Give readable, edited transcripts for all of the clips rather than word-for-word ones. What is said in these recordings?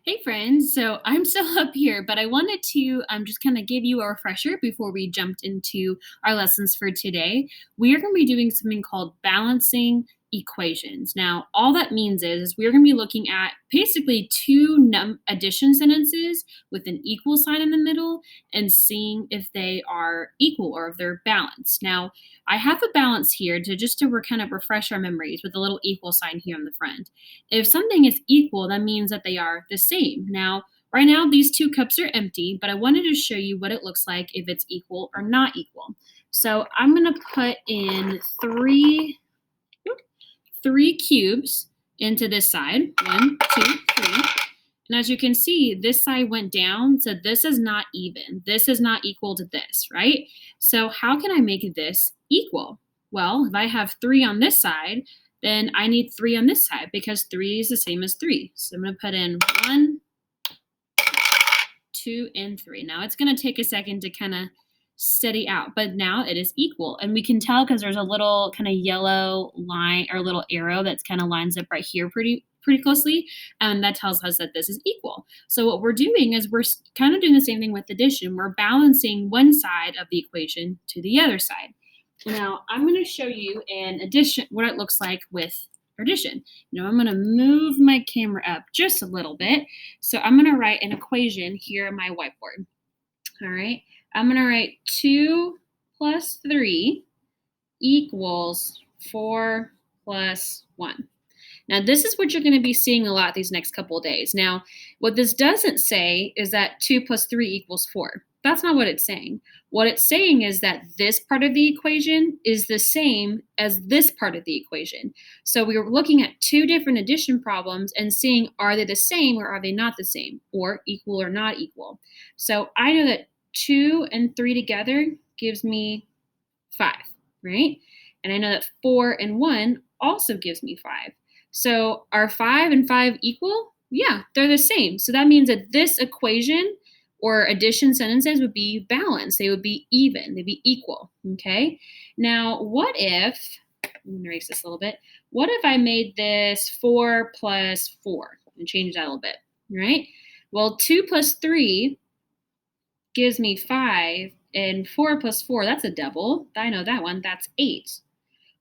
Hey friends, so I'm still up here, but I wanted to just kind of give you a refresher before we jumped into our lessons for today. We are going to be doing something called balancing equations. Now, all that means is we're going to be looking at basically two addition sentences with an equal sign in the middle and seeing if they are equal or if they're balanced. Now, I have a balance here to kind of refresh our memories with a little equal sign here on the front. If something is equal, that means that they are the same. Now, right now, these two cups are empty, but I wanted to show you what it looks like if it's equal or not equal. So I'm going to put in three cubes into this side. One, two, three. And as you can see, this side went down, so this is not even. This is not equal to this, right? So how can I make this equal? Well, if I have 3 on this side, then I need 3 on this side because 3 is the same as 3. So I'm going to put in 1, 2, and 3. Now it's going to take a second to kind of steady out, but now it is equal. And we can tell because there's a little kind of yellow line or little arrow that's kind of lines up right here pretty closely, and that tells us that this is equal. So what we're doing is we're kind of doing the same thing with addition. We're balancing one side of the equation to the other side. Now I'm going to show you in addition what it looks like with addition. I'm going to move my camera up just a little bit. So I'm going to write an equation here on my whiteboard. All right. I'm going to write 2 plus 3 equals 4 plus 1. Now, this is what you're going to be seeing a lot these next couple of days. Now, what this doesn't say is that 2 plus 3 equals 4. That's not what it's saying. What it's saying is that this part of the equation is the same as this part of the equation. So we were looking at two different addition problems and seeing are they the same or are they not the same, or equal or not equal. So I know that 2 and 3 together gives me 5, right? And I know that 4 and 1 also gives me 5. So are 5 and 5 equal? Yeah, they're the same. So that means that this equation or addition sentences would be balanced. They would be even. They'd be equal. Okay. Now, what if, let me erase this a little bit. What if I made this 4 plus 4 and change that a little bit, right? Well, 2 plus 3 gives me 5, and 4 plus 4, that's a double. I know that one. That's 8.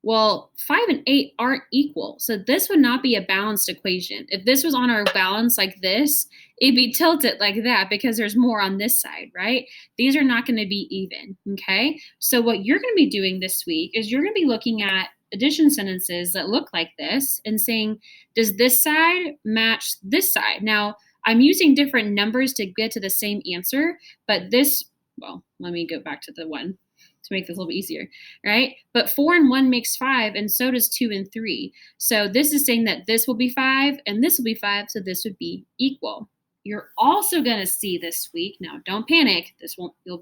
Well, 5 and 8 aren't equal. So this would not be a balanced equation. If this was on our balance like this, it'd be tilted like that because there's more on this side, right? These are not going to be even, okay? So what you're going to be doing this week is you're going to be looking at addition sentences that look like this and saying, does this side match this side? Now, I'm using different numbers to get to the same answer, but this, well, let me go back to the one to make this a little bit easier, right? But 4 and 1 makes 5, and so does 2 and 3. So this is saying that this will be 5 and this will be 5, so this would be equal. You're also going to see this week, now don't panic,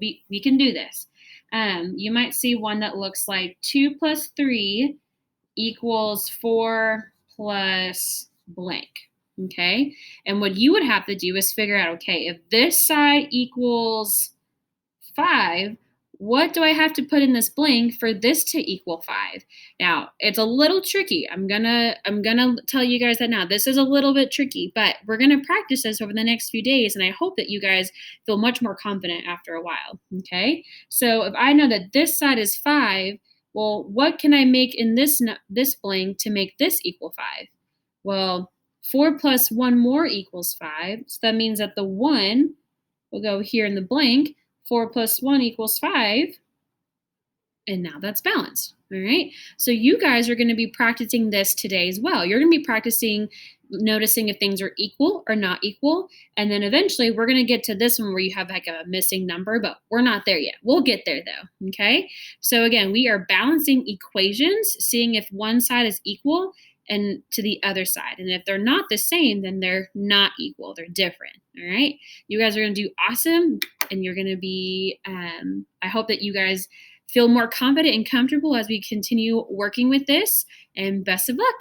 we can do this. You might see one that looks like 2 plus 3 equals 4 plus blank. Okay, and what you would have to do is figure out, okay, if this side equals 5, what do I have to put in this blank for this to equal 5? Now, it's a little tricky. I'm gonna tell you guys that now. This is a little bit tricky, but we're gonna practice this over the next few days, and I hope that you guys feel much more confident after a while. Okay? So if I know that this side is 5, well, what can I make in this blank to make this equal 5? Well, 4 plus 1 more equals 5. So that means that the 1 will go here in the blank. 4 plus 1 equals 5. And now that's balanced. All right. So you guys are going to be practicing this today as well. You're going to be practicing noticing if things are equal or not equal. And then eventually we're going to get to this one where you have like a missing number, but we're not there yet. We'll get there though. Okay. So again, we are balancing equations, seeing if one side is equal and to the other side. And if they're not the same, then they're not equal. They're different. All right. You guys are going to do awesome. And you're going to be, I hope that you guys feel more confident and comfortable as we continue working with this. And best of luck.